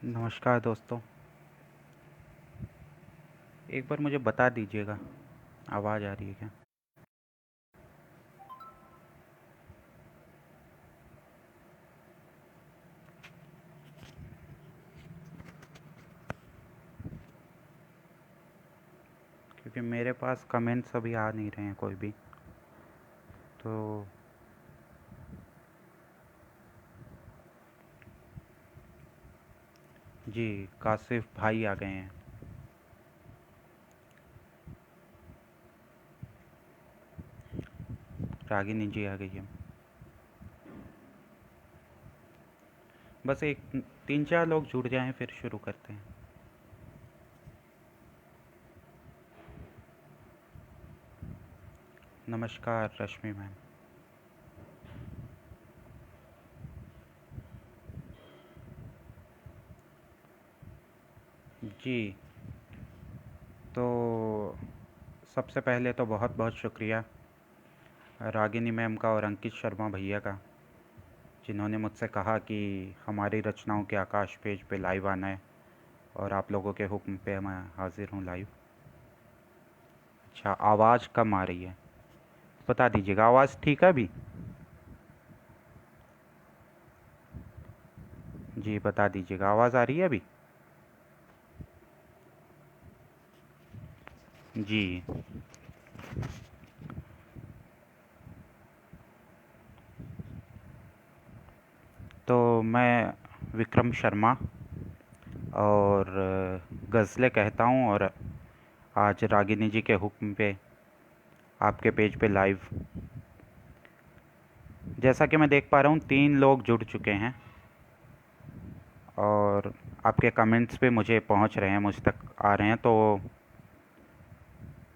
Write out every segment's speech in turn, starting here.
नमस्कार दोस्तों। एक बार मुझे बता दीजिएगा, आवाज़ आ रही है क्या? क्योंकि मेरे पास कमेंट्स अभी आ नहीं रहे हैं कोई भी। तो जी, काशिफ़ भाई आ गए हैं। रागिनी जी आ गई है। बस एक 3-4 लोग जुड़ जाएं फिर शुरू करते हैं। नमस्कार रश्मि मैम। जी, तो सबसे पहले तो बहुत बहुत शुक्रिया रागिनी मैम का और अंकित शर्मा भैया का, जिन्होंने मुझसे कहा कि हमारी रचनाओं के आकाश पेज पे लाइव आना है और आप लोगों के हुक्म पे मैं हाज़िर हूँ लाइव। अच्छा, आवाज़ कम आ रही है, बता दीजिएगा। आवाज़ ठीक है अभी? जी, बता दीजिएगा, आवाज़ आ रही है अभी? जी, तो मैं विक्रम शर्मा और गज़लें कहता हूँ, और आज रागिनी जी के हुक्म पे आपके पेज पे लाइव, जैसा कि मैं देख पा रहा हूँ 3 लोग जुड़ चुके हैं और आपके कमेंट्स पे मुझे पहुँच रहे हैं, मुझ तक आ रहे हैं। तो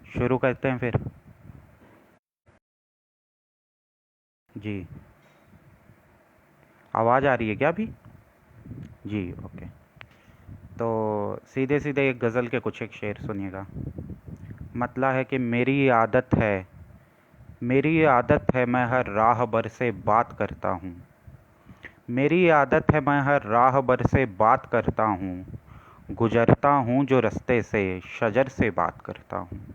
शुरू करते हैं फिर। जी, आवाज़ आ रही है क्या अभी? जी, ओके। तो सीधे सीधे एक गज़ल के कुछ एक शेर सुनिएगा। मतला है कि मेरी आदत है मैं हर राह बर से बात करता हूँ। मेरी आदत है मैं हर राह बर से बात करता हूँ। गुजरता हूँ जो रास्ते से शजर से बात करता हूँ।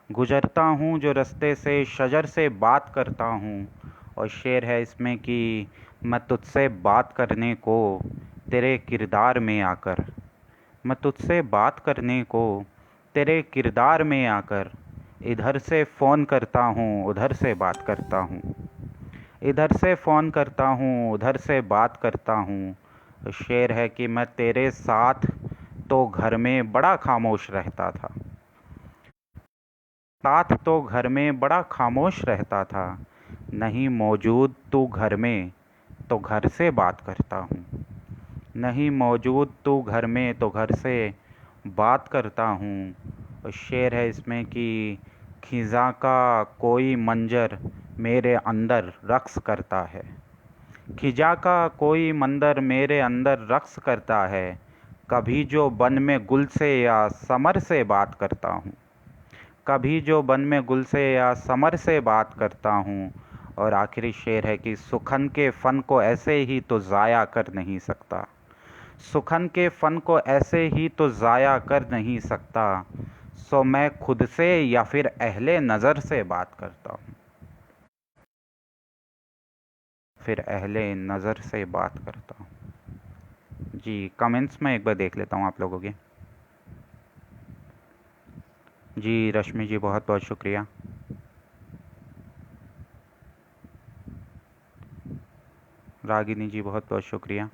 गुजरता हूँ जो रास्ते से शजर से बात करता हूँ। और शेर है इसमें कि मैं तुझसे बात करने को तेरे किरदार में आकर, मैं तुझसे बात करने को तेरे किरदार में आकर, इधर से फ़ोन करता हूँ उधर से बात करता हूँ। इधर से फ़ोन करता हूँ उधर से बात करता हूँ। शेर है कि मैं तेरे साथ तो घर में बड़ा खामोश रहता था। साथ तो घर में बड़ा खामोश रहता था। नहीं मौजूद तू घर में तो घर से बात करता हूँ। नहीं मौजूद तू घर में तो घर से बात करता हूँ। और शेर है इसमें कि खिज़ां का कोई मंजर मेरे अंदर रक्स करता है। खिजा का कोई मंदर मेरे अंदर रक्स करता है। कभी जो बन में गुल से या समर से बात करता हूँ। कभी जो बन में गुल से या समर से बात करता हूँ। और आखिरी शेर है कि सुखन के फ़न को ऐसे ही तो ज़ाया कर नहीं सकता। सुखन के फ़न को ऐसे ही तो ज़ाया कर नहीं सकता। सो मैं खुद से या फिर अहले नज़र से बात करता हूँ। फिर अहले नज़र से बात करता हूँ। जी, कमेंट्स में एक बार देख लेता हूँ आप लोगों के। जी रश्मि जी, बहुत बहुत शुक्रिया। रागिनी जी, बहुत बहुत शुक्रिया।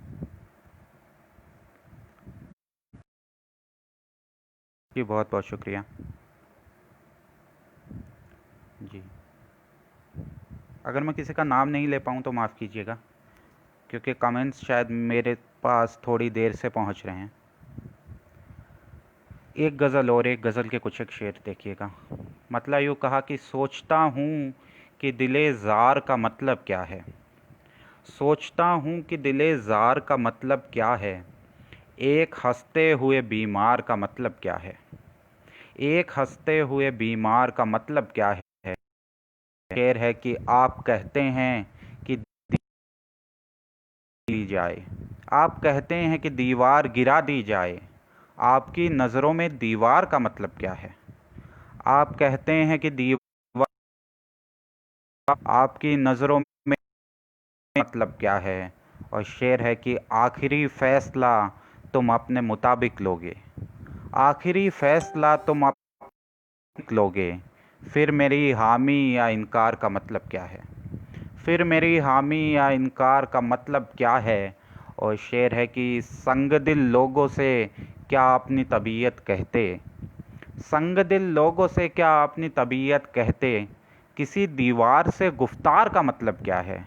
जी, बहुत बहुत शुक्रिया। जी, अगर मैं किसी का नाम नहीं ले पाऊँ तो माफ़ कीजिएगा, क्योंकि कमेंट्स शायद मेरे पास थोड़ी देर से पहुँच रहे हैं। एक गज़ल और एक गज़ल के कुछ एक शेर देखिएगा। मतलब यूँ कहा कि सोचता हूँ कि दिले ज़ार का मतलब क्या है। सोचता हूँ कि दिले ज़ार का मतलब क्या है। एक हंसते हुए बीमार का मतलब क्या है। एक हंसते हुए बीमार का मतलब क्या है। शेर है कि आप कहते हैं कि दी जाए, आप कहते हैं कि दीवार गिरा दी जाए, आपकी नज़रों में दीवार का मतलब क्या है? आप कहते हैं कि दीवार आपकी नज़रों में मतलब क्या है? और शेर है कि आखिरी फैसला तुम अपने मुताबिक लोगे, आखिरी फैसला तुम लोगे। फिर मेरी हामी या इनकार का मतलब क्या है? फिर मेरी हामी या इनकार का मतलब क्या है? और शेर है कि संग दिल लोगों से क्या अपनी तबीयत कहते, संग दिल लोगों से क्या अपनी तबीयत कहते। किसी दीवार से गुफ्तार का मतलब क्या है?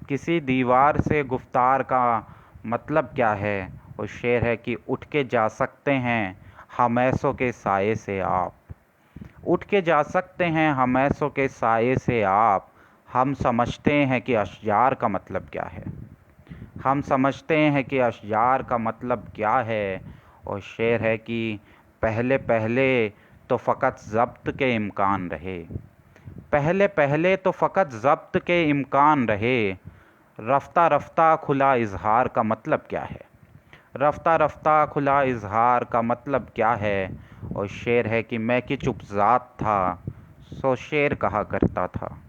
किसी दीवार से गुफ्तार का मतलब क्या है? और शेर है कि उठ के जा सकते हैं हम ऐसों के साये से आप, उठ के जा सकते हैं हम ऐसों के साये से आप। हम समझते हैं कि अशजार का मतलब क्या है, हम समझते हैं कि अशजार का मतलब क्या है। और शेर है कि पहले पहले तो फ़कत ज़ब्त के इम्कान रहे, पहले पहले तो फ़कत ज़ब्त के इम्कान रहे। रफ्ता रफ्ता खुला इजहार का मतलब क्या है? रफ्ता रफ्ता खुला इजहार का मतलब क्या है? और शेर है कि मैं कि चुप ज़ात था सो शेर कहा करता था,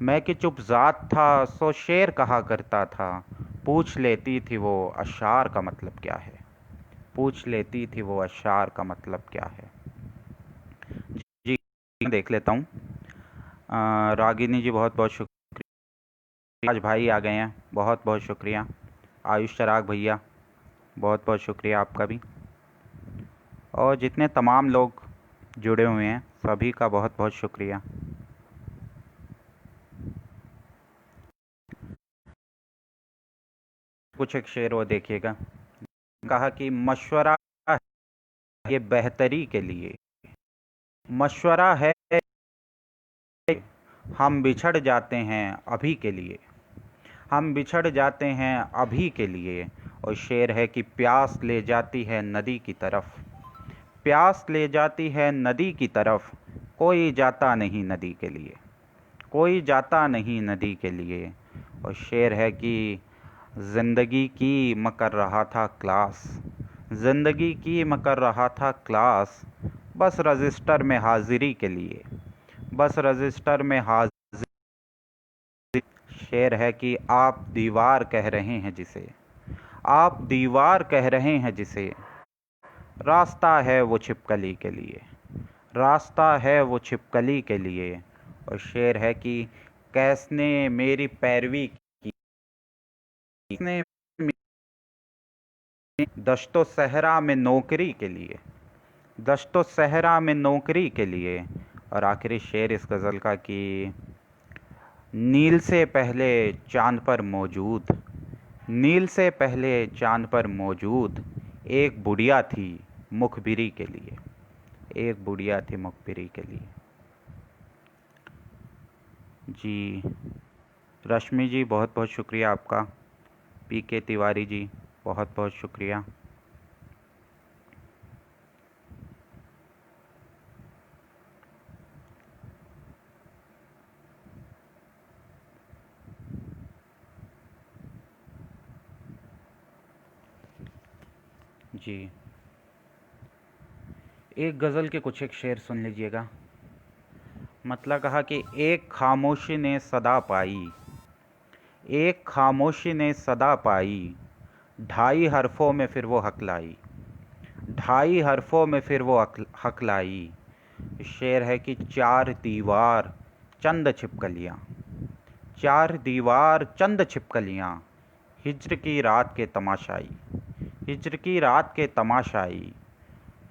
मैं कि चुप ज़ात था सो शेर कहा करता था। पूछ लेती थी वो अशार का मतलब क्या है, पूछ लेती थी वो अशार का मतलब क्या है। जी, देख लेता हूँ। रागिनी जी बहुत बहुत शुक्रिया, आज भाई आ गए हैं, बहुत बहुत शुक्रिया। आयुष चराग भैया बहुत बहुत शुक्रिया आपका भी, और जितने तमाम लोग जुड़े हुए हैं सभी का बहुत बहुत शुक्रिया। कुछ एक शेर वो देखिएगा। कहा कि मशवरा है ये बेहतरी के लिए, मशवरा है हम बिछड़ जाते हैं अभी के लिए, हम बिछड़ जाते हैं अभी के लिए। और शेर है कि प्यास ले जाती है नदी की तरफ, प्यास ले जाती है नदी की तरफ, कोई जाता नहीं नदी के लिए, कोई जाता नहीं नदी के लिए। और शेर है कि ज़िंदगी की मैं कर रहा था क्लास, ज़िंदगी की मैं कर रहा था क्लास, बस रजिस्टर में हाज़िरी के लिए, बस रजिस्टर में हाज़िरी। शेर है कि आप दीवार कह रहे हैं जिसे, आप दीवार कह रहे हैं जिसे, रास्ता है वो छिपकली के लिए, रास्ता है वो छिपकली के लिए। और शेर है कि कैसने मेरी पैरवी की, किसने दश्तो सहरा में नौकरी के लिए, दश्तो सहरा में नौकरी के लिए। और आखिरी शेर इस गज़ल का कि नील से पहले चांद पर मौजूद, नील से पहले चांद पर मौजूद एक बुढ़िया थी मुखबिरी के लिए, एक बुढ़िया थी मुखबिरी के लिए। जी, रश्मि जी बहुत बहुत शुक्रिया आपका। पी के तिवारी जी बहुत बहुत शुक्रिया। जी, एक गज़ल के कुछ एक शेर सुन लीजिएगा। मतलब कहा कि एक खामोशी ने सदा पाई, एक खामोशी ने सदा पाई, ढाई हरफों में फिर वो हकलाई, ढाई हरफों में फिर वो हकलाई। शेर है कि चार दीवार चंद छिपकलियाँ, चार दीवार चंद छिपकलियाँ, हिज्र की रात के तमाशाई, हिज्र की रात के तमाशाई।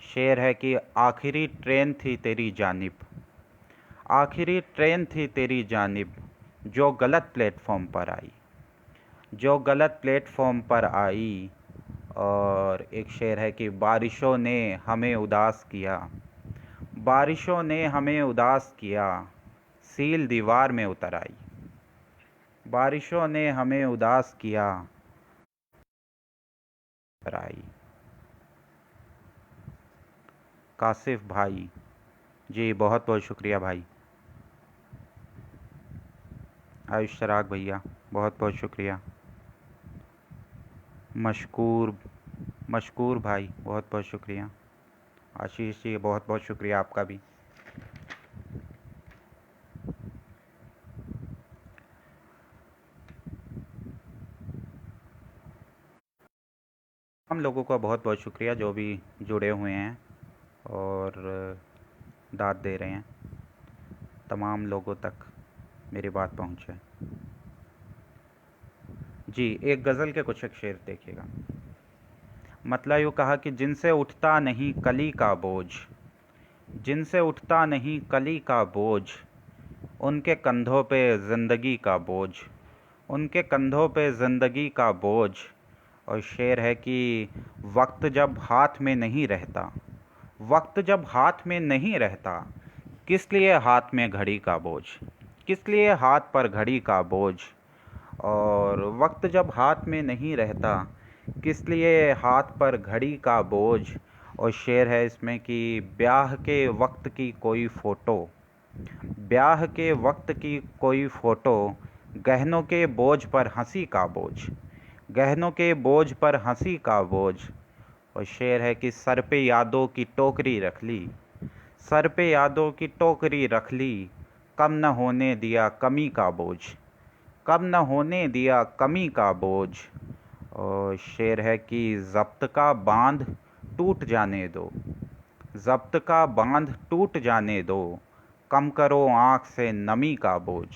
शेर है कि आखिरी ट्रेन थी तेरी जानिब, आखिरी ट्रेन थी तेरी जानिब, जो गलत प्लेटफॉर्म पर आई, जो गलत प्लेटफॉर्म पर आई। और एक शेर है कि बारिशों ने हमें उदास किया, बारिशों ने हमें उदास किया, सील दीवार में उतर आई, बारिशों ने हमें उदास किया, उतर आई। कासिफ भाई जी बहुत बहुत शुक्रिया भाई। आयुष चराग भैया बहुत बहुत शुक्रिया। मशकूर मशकूर भाई, बहुत बहुत शुक्रिया। आशीष जी, बहुत बहुत शुक्रिया आपका भी। हम लोगों का बहुत बहुत शुक्रिया जो भी जुड़े हुए हैं और दाद दे रहे हैं। तमाम लोगों तक मेरी बात पहुंचे। जी, एक गज़ल के कुछ एक शेर देखिएगा। मतलब यूँ कहा कि जिनसे उठता नहीं कली का बोझ, जिनसे उठता नहीं कली का बोझ, उनके कंधों पे ज़िंदगी का बोझ, उनके कंधों पे ज़िंदगी का बोझ। और शेर है कि वक्त जब हाथ में नहीं रहता, वक्त जब हाथ में नहीं रहता, किस लिए हाथ में घड़ी का बोझ, किस लिए हाथ पर घड़ी का बोझ। और वक्त जब हाथ में नहीं रहता, किस लिए हाथ पर घड़ी का बोझ। और शेर है इसमें कि ब्याह के वक्त की कोई फ़ोटो, ब्याह के वक्त की कोई फ़ोटो, गहनों के बोझ पर हंसी का बोझ, गहनों के बोझ पर हंसी का बोझ। और शेर है कि सर पे यादों की टोकरी रख ली, सर पे यादों की टोकरी रख ली, कम न होने दिया कमी का बोझ, कम न होने दिया कमी का बोझ। और शेर है कि ज़ब्त का बांध टूट जाने दो, ज़ब्त का बांध टूट जाने दो, कम करो आँख से नमी का बोझ,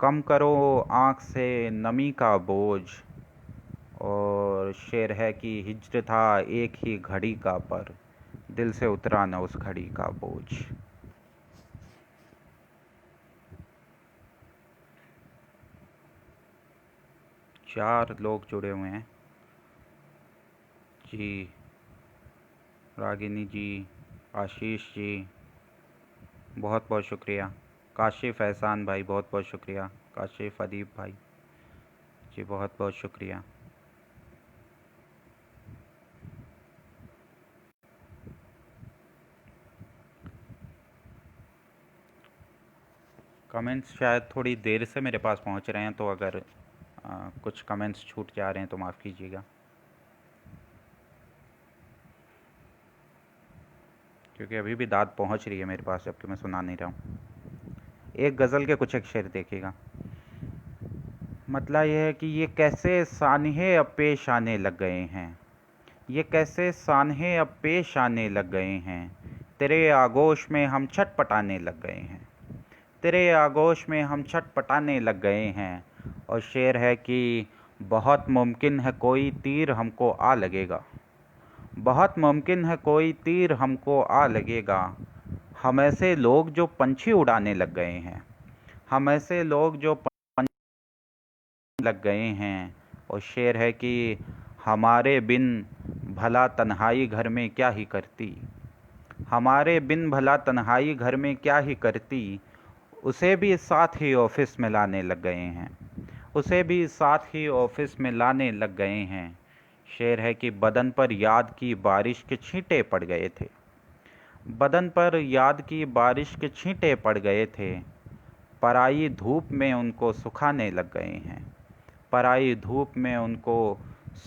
कम करो आँख से नमी का बोझ। और शेर है कि हिज्र था एक ही घड़ी का, पर दिल से उतरा न उस घड़ी का बोझ। चार लोग जुड़े हुए हैं जी। रागिनी जी, आशीष जी, बहुत बहुत शुक्रिया। काशिफ़ एहसान भाई, बहुत बहुत शुक्रिया। काशिफ़ अदीब भाई जी, बहुत बहुत शुक्रिया। कमेंट्स शायद थोड़ी देर से मेरे पास पहुंच रहे हैं, तो अगर कुछ कमेंट्स छूट जा रहे हैं तो माफ़ कीजिएगा, क्योंकि अभी भी दाद पहुंच रही है मेरे पास जबकि मैं सुना नहीं रहा हूँ। एक गज़ल के कुछ एक शेर देखिएगा। मतलब यह है कि ये कैसे सानहे अब पेश आने लग गए हैं, ये कैसे सानहे अब पेश आने लग गए हैं, तेरे आगोश में हम छटपटाने लग गए हैं, तेरे आगोश में हम छटपटाने लग गए हैं। और शेर है कि बहुत मुमकिन है कोई तीर हमको आ लगेगा, बहुत मुमकिन है कोई तीर हमको आ लगेगा, हम ऐसे लोग जो पंछी उड़ाने लग गए हैं, हम ऐसे लोग जो लग गए हैं। और शेर है कि हमारे बिन भला तन्हाई घर में क्या ही करती, हमारे बिन भला तन्हाई घर में क्या ही करती, उसे भी साथ ही ऑफिस में लाने लग गए हैं, उसे भी साथ ही ऑफिस में लाने लग गए हैं। शेर है कि बदन पर याद की बारिश के छींटे पड़ गए थे, बदन पर याद की बारिश के छींटे पड़ गए थे, पराई धूप में उनको सुखाने लग गए हैं, पराई धूप में उनको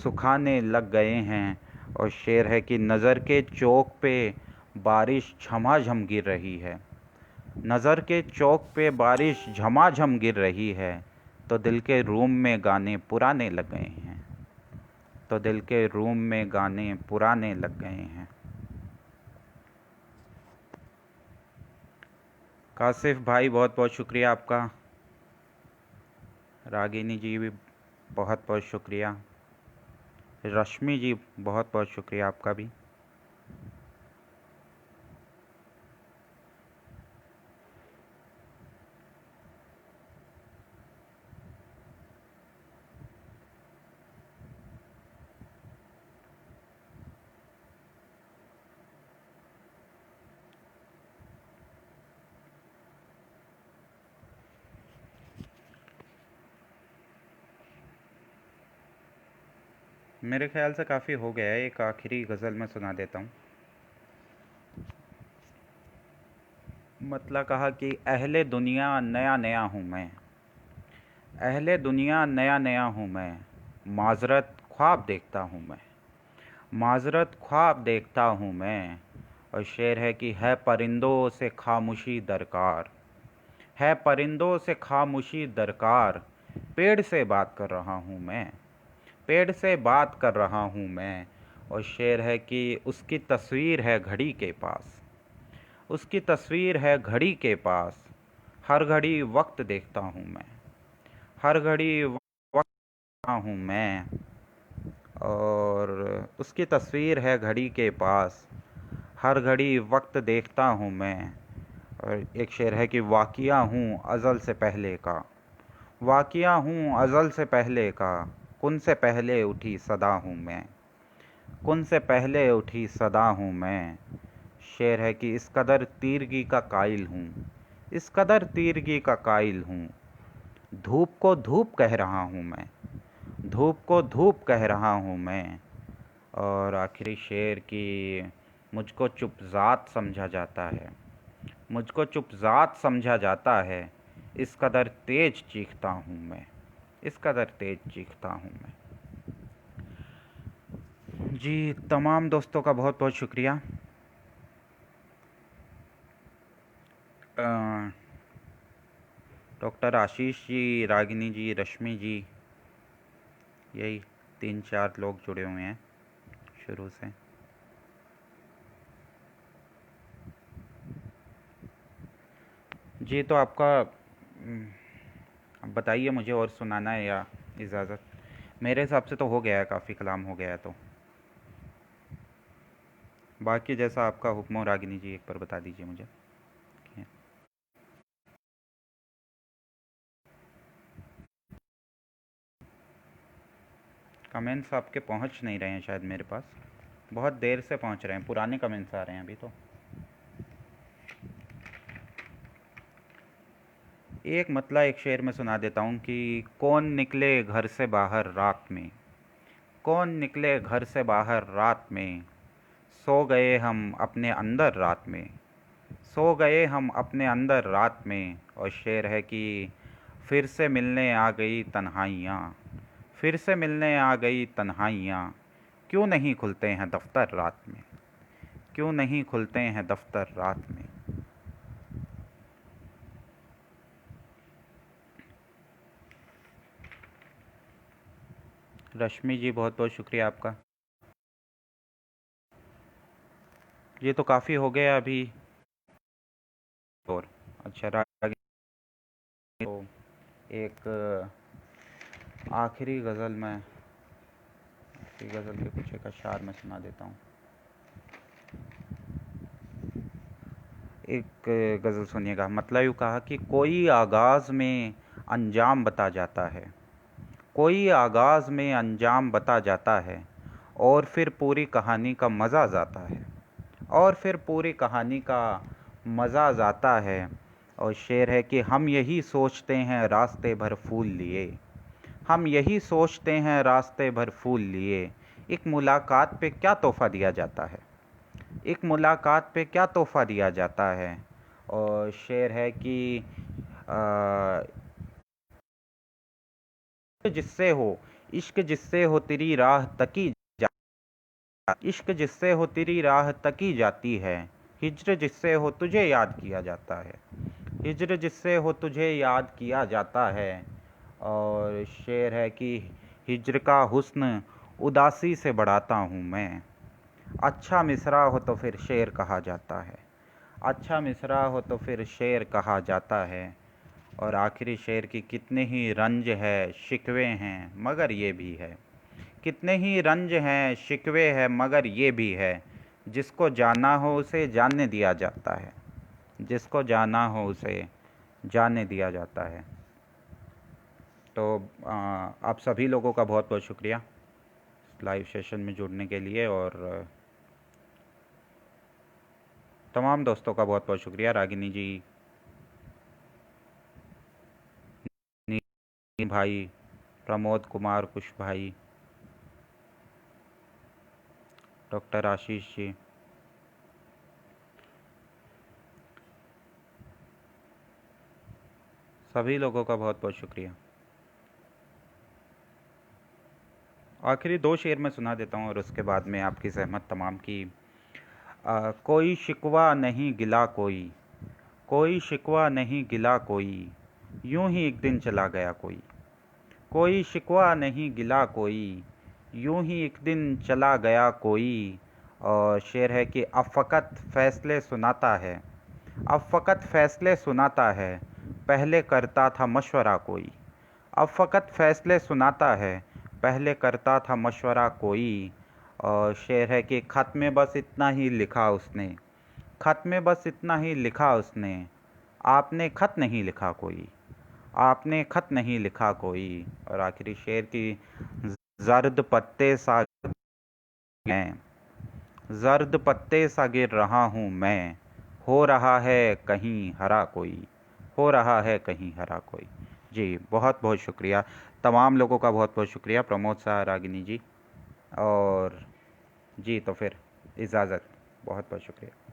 सुखाने लग गए हैं। और शेर है कि नज़र के चौक पे बारिश झमाझम गिर रही है, नज़र के चौक पे बारिश झमाझम गिर रही है, तो दिल के रूम में गाने पुराने लग गए हैं, तो दिल के रूम में गाने पुराने लग गए हैं। काशिफ़ भाई, बहुत बहुत शुक्रिया आपका। रागिनी जी भी बहुत बहुत शुक्रिया। रश्मि जी, बहुत बहुत शुक्रिया आपका भी। मेरे ख्याल से काफ़ी हो गया है, एक आखिरी गज़ल मैं सुना देता हूँ। मतलब कहा कि अहले दुनिया नया नया हूँ मैं, अहले दुनिया नया नया हूँ मैं, माज़रत ख्वाब देखता हूँ मैं, माजरत ख्वाब देखता हूँ मैं। और शेर है कि है परिंदों से खामोशी दरकार, है परिंदों से खामोशी दरकार, पेड़ से बात कर रहा हूँ मैं, पेड़ से बात कर रहा हूँ मैं। और शेर है कि उसकी तस्वीर है घड़ी के पास, उसकी तस्वीर है घड़ी के पास, हर घड़ी वक्त देखता हूँ मैं, हर घड़ी वक्त देखता हूँ मैं। और उसकी तस्वीर है घड़ी के पास, हर घड़ी वक्त देखता हूँ मैं। और एक शेर है कि वाक़िया हूँ अज़ल से पहले का, वाक़िया हूँ अज़ल से पहले का, कुन से पहले उठी सदा हूँ मैं, कुन से पहले उठी सदा हूँ मैं। शेर है कि इस कदर तीरगी का कायल हूँ, इस कदर तीरगी का कायल हूँ, धूप को धूप कह रहा हूँ मैं, धूप को धूप कह रहा हूँ मैं। और आखिरी शेर कि मुझको चुपज़ात समझा जाता है, मुझको चुपज़ात समझा जाता है, इस कदर तेज चीखता हूँ मैं, इस कदर तेज चीखता हूँ मैं। जी तमाम दोस्तों का बहुत बहुत शुक्रिया। डॉक्टर आशीष जी, रागिनी जी, रश्मि जी, यही 3-4 लोग जुड़े हुए हैं शुरू से। जी तो आपका अब बताइए, मुझे और सुनाना है या इजाज़त? मेरे हिसाब से तो हो गया है, काफ़ी कलाम हो गया है। तो बाकी जैसा आपका हुक्म हो रागिनी जी, एक बार बता दीजिए मुझे। कमेंट्स आपके पहुंच नहीं रहे हैं शायद मेरे पास, बहुत देर से पहुंच रहे हैं, पुराने कमेंट्स आ रहे हैं अभी। तो एक मतला एक शेर में सुना देता हूँ कि कौन निकले घर से बाहर रात में, कौन निकले घर से बाहर रात में, सो गए हम अपने अंदर रात में, सो गए हम अपने अंदर रात में। और शेर है कि फिर से मिलने आ गई तन्हाइयाँ, फिर से मिलने आ गई तन्हाइयाँ, क्यों नहीं खुलते हैं दफ्तर रात में, क्यों नहीं खुलते हैं दफ्तर रात में। रश्मि जी बहुत बहुत शुक्रिया आपका। ये तो काफ़ी हो गया अभी। और अच्छा राग तो एक आखिरी गज़ल में, आखिरी गज़ल के कुछ एक अशार में सुना देता हूँ। एक गज़ल सुनिएगा। मतलब यूँ कहा कि कोई आगाज़ में अंजाम बता जाता है, कोई आगाज़ में अंजाम बता जाता है, और फिर पूरी कहानी का मज़ा जाता है, और फिर पूरी कहानी का मज़ा आता है। और शेर है कि हम यही सोचते हैं रास्ते भर फूल लिए, हम यही सोचते हैं रास्ते भर फूल लिए, एक मुलाकात पे क्या तोहफ़ा दिया जाता है, एक मुलाकात पे क्या तोहफ़ा दिया जाता है। और शेर है कि जिससे हो इश्क, जिससे हो तेरी राह तकी जा, इश्क जिससे हो तेरी राह तकी जाती है, हिज्र जिससे हो तुझे याद किया जाता है, हिज्र जिससे हो तुझे याद किया जाता है। और शेर है कि हिज्र का हुस्न उदासी से बढ़ाता हूँ मैं, अच्छा मिसरा हो तो फिर शेर कहा जाता है, अच्छा मिसरा हो तो फिर शेर कहा जाता है। और आखिरी शेर की कितने ही रंज है शिकवे हैं मगर ये भी है, कितने ही रंज हैं शिकवे हैं मगर ये भी है, जिसको जाना हो उसे जानने दिया जाता है, जिसको जाना हो उसे जानने दिया जाता है। तो आप सभी लोगों का बहुत बहुत शुक्रिया लाइव सेशन में जुड़ने के लिए, और तमाम दोस्तों का बहुत बहुत शुक्रिया। रागिनी जी, नील भाई, प्रमोद कुमार, कुश भाई, डॉक्टर आशीष जी, सभी लोगों का बहुत बहुत शुक्रिया। आखिरी 2 शेर मैं सुना देता हूँ और उसके बाद में आपकी ज़हमत तमाम की। कोई शिकवा नहीं गिला कोई, कोई शिकवा नहीं गिला कोई, यूं ही एक दिन चला गया कोई। कोई शिकवा नहीं गिला कोई, यूं ही एक दिन चला गया कोई। और शेर है कि अब फ़कत फ़ैसले सुनाता है, अब फ़कत फ़ैसले सुनाता है, पहले करता था मशवरा कोई। अब फ़कत फ़ैसले सुनाता है, पहले करता था मशवरा कोई। और शेर है कि ख़त में बस इतना ही लिखा उसने, ख़त में बस इतना ही लिखा उसने, आपने ख़त नहीं लिखा कोई, आपने ख़त नहीं लिखा कोई। और आखिरी शेर की जर्द पत्ते सा मैं, जर्द पत्ते सा गिर रहा हूँ मैं, हो रहा है कहीं हरा कोई, हो रहा है कहीं हरा कोई। जी बहुत बहुत शुक्रिया, तमाम लोगों का बहुत बहुत शुक्रिया, प्रमोद शाह, रागिनी जी। और जी तो फिर इजाज़त, बहुत बहुत शुक्रिया।